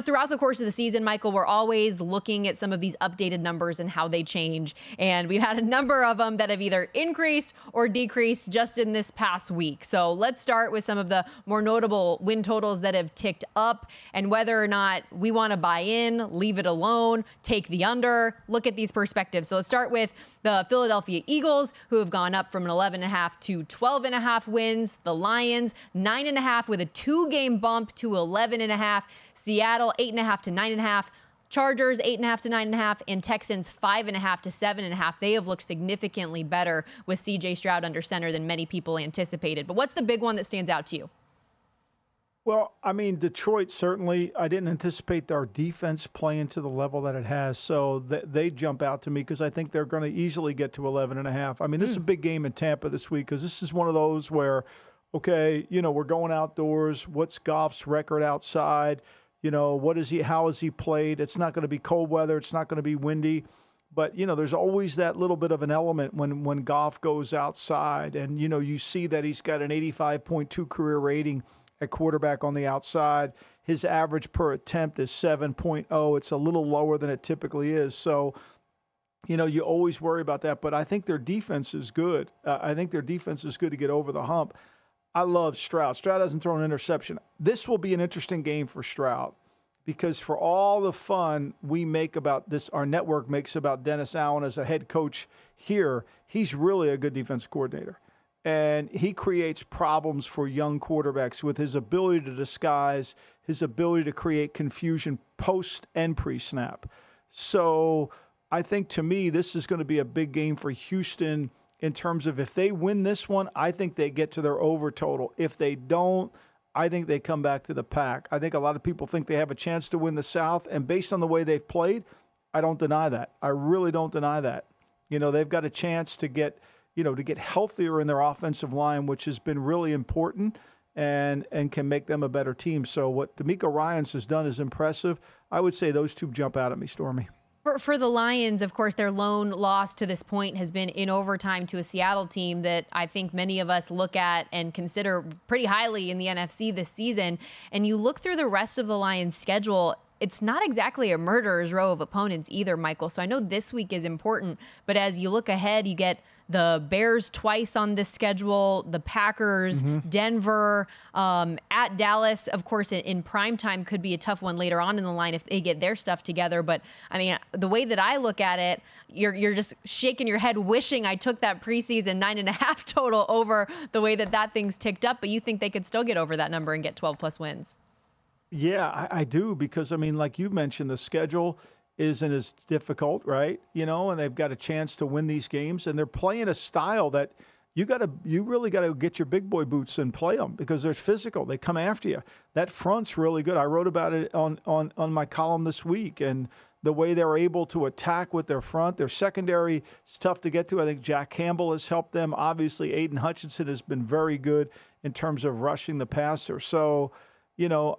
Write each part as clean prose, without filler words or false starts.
throughout the course of the season, Michael, we're always looking at some of these updated numbers and how they change. And we've had a number of them that have either increased or decreased just in this past week. So let's start with some of the more notable win totals that have ticked up and whether or not we want to buy in, leave it alone, take the under, look at these perspectives. So let's start with the Philadelphia Eagles, who have gone up from an 11.5 to 12.5 wins. The Lions, 9.5 with a 2-game bump to 11.5. Seattle, 8.5 to 9.5. Chargers, 8.5 to 9.5. And Texans, 5.5 to 7.5. They have looked significantly better with C.J. Stroud under center than many people anticipated. But what's the big one that stands out to you? Well, I mean, Detroit, certainly, I didn't anticipate our defense playing to the level that it has. So they jump out to me because I think they're going to easily get to 11.5. I mean, this is a big game in Tampa this week because this is one of those where, okay, we're going outdoors. What's Goff's record outside? How has he played? It's not going to be cold weather. It's not going to be windy. But, there's always that little bit of an element when Goff goes outside. And, you see that he's got an 85.2 career rating at quarterback on the outside. His average per attempt is 7.0. It's a little lower than it typically is. So, you always worry about that. But I think their defense is good. I think their defense is good to get over the hump. I love Stroud. Stroud hasn't thrown an interception. This will be an interesting game for Stroud because for all the fun we make about this, our network makes about Dennis Allen as a head coach here, he's really a good defensive coordinator. And he creates problems for young quarterbacks with his ability to disguise, his ability to create confusion post and pre-snap. So I think, to me, this is going to be a big game for Houston in terms of if they win this one, I think they get to their over total. If they don't, I think they come back to the pack. I think a lot of people think they have a chance to win the South, and based on the way they've played, I don't deny that. I really don't deny that. They've got a chance to get healthier in their offensive line, which has been really important and can make them a better team. So what D'Amico Ryans has done is impressive. I would say those two jump out at me, Stormy. For the Lions, of course, their lone loss to this point has been in overtime to a Seattle team that I think many of us look at and consider pretty highly in the NFC this season. And you look through the rest of the Lions' schedule, it's not exactly a murderer's row of opponents either, Michael. So I know this week is important, but as you look ahead, you get the Bears twice on this schedule, the Packers, Denver, at Dallas. Of course, in primetime could be a tough one later on in the line if they get their stuff together. But, I mean, the way that I look at it, you're just shaking your head wishing I took that preseason 9.5 total over the way that thing's ticked up. But you think they could still get over that number and get 12-plus wins? Yeah, I do because, I mean, like you mentioned, the schedule isn't as difficult, right? And they've got a chance to win these games, and they're playing a style that you really got to get your big boy boots and play them because they're physical. They come after you. That front's really good. I wrote about it on my column this week, and the way they're able to attack with their front. Their secondary is tough to get to. I think Jack Campbell has helped them. Obviously, Aiden Hutchinson has been very good in terms of rushing the passer. So,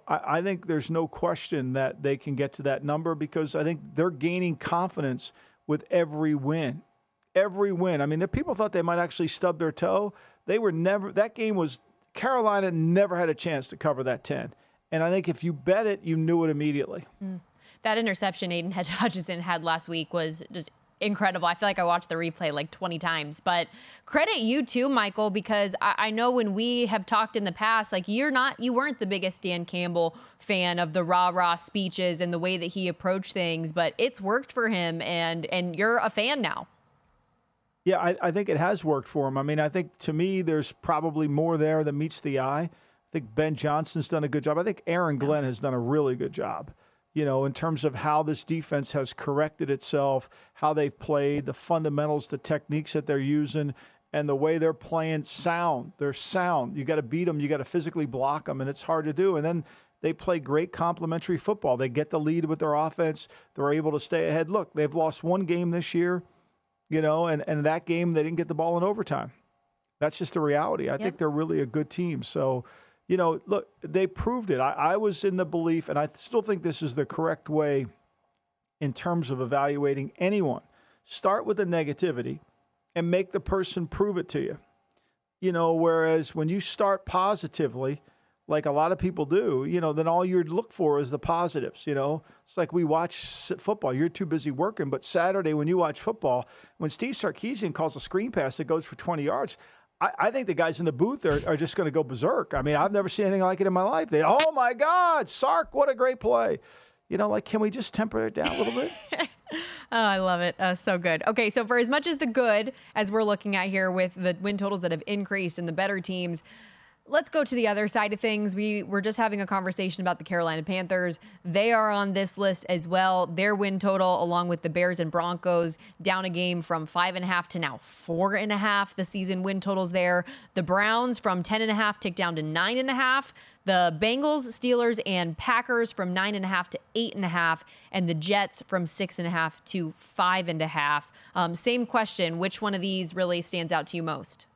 I think there's no question that they can get to that number because I think they're gaining confidence with every win. Every win. I mean, the people thought they might actually stub their toe. Carolina never had a chance to cover that 10. And I think if you bet it, you knew it immediately. That interception Aiden Hutchinson had last week was just incredible. I feel like I watched the replay like 20 times, but credit you too, Michael, because I know when we have talked in the past, like you weren't the biggest Dan Campbell fan of the rah-rah speeches and the way that he approached things, but it's worked for him and you're a fan now. Yeah, I think it has worked for him. I mean, I think to me, there's probably more there than meets the eye. I think Ben Johnson's done a good job. I think Aaron Glenn has done a really good job. In terms of how this defense has corrected itself, how they've played, the fundamentals, the techniques that they're using, and the way they're playing sound. They're sound. You got to beat them. You got to physically block them, and it's hard to do. And then they play great complementary football. They get the lead with their offense. They're able to stay ahead. Look, they've lost one game this year, and that game they didn't get the ball in overtime. That's just the reality. I think they're really a good team. So, look, they proved it. I was in the belief, and I still think this is the correct way in terms of evaluating anyone. Start with the negativity and make the person prove it to you. Whereas when you start positively, like a lot of people do, then all you'd look for is the positives. It's like we watch football. You're too busy working. But Saturday when you watch football, when Steve Sarkisian calls a screen pass that goes for 20 yards, I think the guys in the booth are just going to go berserk. I mean, I've never seen anything like it in my life. Oh, my God, Sark, what a great play. Can we just temper it down a little bit? Oh, I love it. So good. Okay, so for as much as the good as we're looking at here with the win totals that have increased and the better teams, let's go to the other side of things. We were just having a conversation about the Carolina Panthers. They are on this list as well. Their win total, along with the Bears and Broncos, down a game from 5.5 to now 4.5. The season win totals there. The Browns from 10.5 ticked down to 9.5. The Bengals, Steelers, and Packers from 9.5 to 8.5, and the Jets from 6.5 to 5.5. Same question. Which one of these really stands out to you most?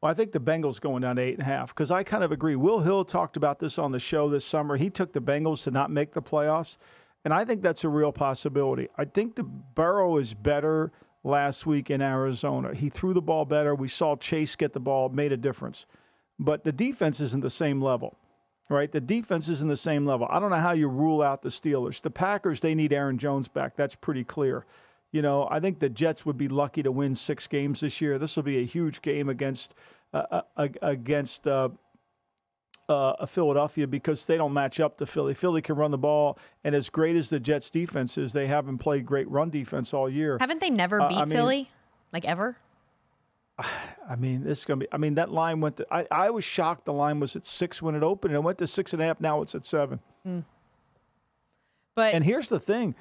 Well, I think the Bengals going down to 8.5 because I kind of agree. Will Hill talked about this on the show this summer. He took the Bengals to not make the playoffs, and I think that's a real possibility. I think the Burrow is better last week in Arizona. He threw the ball better. We saw Chase get the ball, made a difference. But the defense isn't the same level, right? The defense isn't the same level. I don't know how you rule out the Steelers. The Packers, they need Aaron Jones back. That's pretty clear. I think the Jets would be lucky to win 6 games this year. This will be a huge game against Philadelphia because they don't match up to Philly. Philly can run the ball, and as great as the Jets' defense is, they haven't played great run defense all year. Haven't they never beat Philly, like ever? This is going to be – that line went to – I was shocked the line was at 6 when it opened, and it went to 6.5. Now it's at 7. But and here's the thing.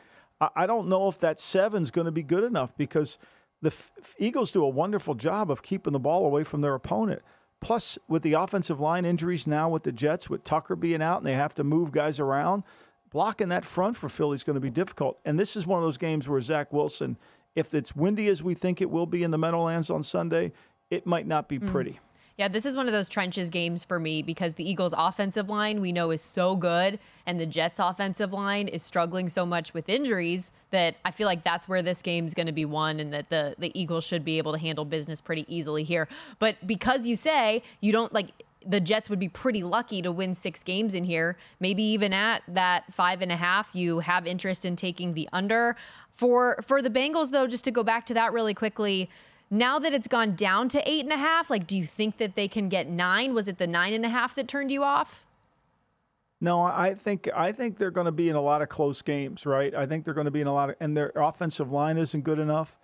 I don't know if that 7's going to be good enough because the Eagles do a wonderful job of keeping the ball away from their opponent. Plus, with the offensive line injuries now with the Jets, with Tucker being out and they have to move guys around, blocking that front for Philly is going to be difficult. And this is one of those games where Zach Wilson, if it's windy as we think it will be in the Meadowlands on Sunday, it might not be pretty. Yeah, this is one of those trenches games for me because the Eagles' offensive line we know is so good, and the Jets' offensive line is struggling so much with injuries that I feel like that's where this game's going to be won, and that the Eagles should be able to handle business pretty easily here. But because you say you don't like the Jets would be pretty lucky to win 6 games in here, maybe even at that 5.5, you have interest in taking the under. For the Bengals, though, just to go back to that really quickly. Now that it's gone down to 8.5, do you think that they can get 9? Was it the 9.5 that turned you off? No, I think they're going to be in a lot of close games, right? I think they're going to be in a lot of, and their offensive line isn't good enough.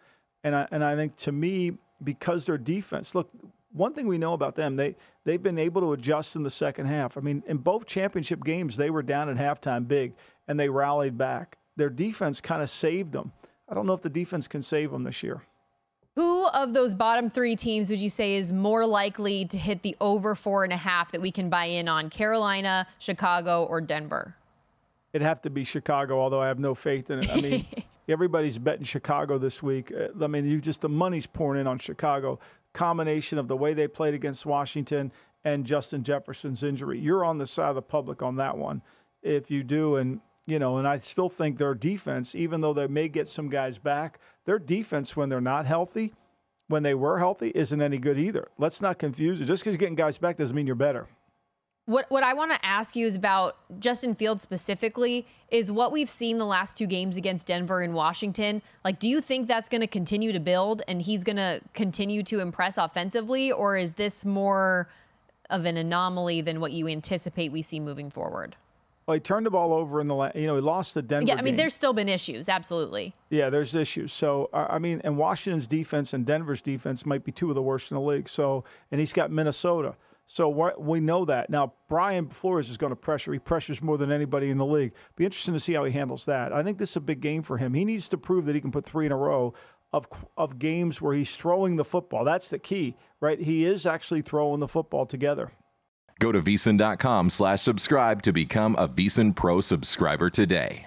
And I think to me, because their defense, look, one thing we know about them, they've been able to adjust in the second half. I mean, in both championship games, they were down at halftime big, and they rallied back. Their defense kind of saved them. I don't know if the defense can save them this year. Who of those bottom 3 teams would you say is more likely to hit the over 4.5 that we can buy in on? Carolina, Chicago, or Denver? It'd have to be Chicago, although I have no faith in it. I mean, everybody's betting Chicago this week. I mean, the money's pouring in on Chicago. Combination of the way they played against Washington and Justin Jefferson's injury. You're on the side of the public on that one if you do. And I still think their defense, even though they may get some guys back, their defense when they're not healthy, when they were healthy, isn't any good either. Let's not confuse it. Just because you're getting guys back doesn't mean you're better. What I want to ask you is about Justin Fields specifically is what we've seen the last 2 games against Denver and Washington. Do you think that's going to continue to build and he's going to continue to impress offensively, or is this more of an anomaly than what you anticipate we see moving forward? Well, he turned the ball over in the he lost the Denver game. There's still been issues, absolutely. Yeah, there's issues. So, and Washington's defense and Denver's defense might be 2 of the worst in the league. So, and he's got Minnesota. So we know that. Now, Brian Flores is going to pressure. He pressures more than anybody in the league. Be interesting to see how he handles that. I think this is a big game for him. He needs to prove that he can put 3 in a row of games where he's throwing the football. That's the key, right? He is actually throwing the football together. Go to VSiN.com/subscribe to become a VSiN Pro subscriber today.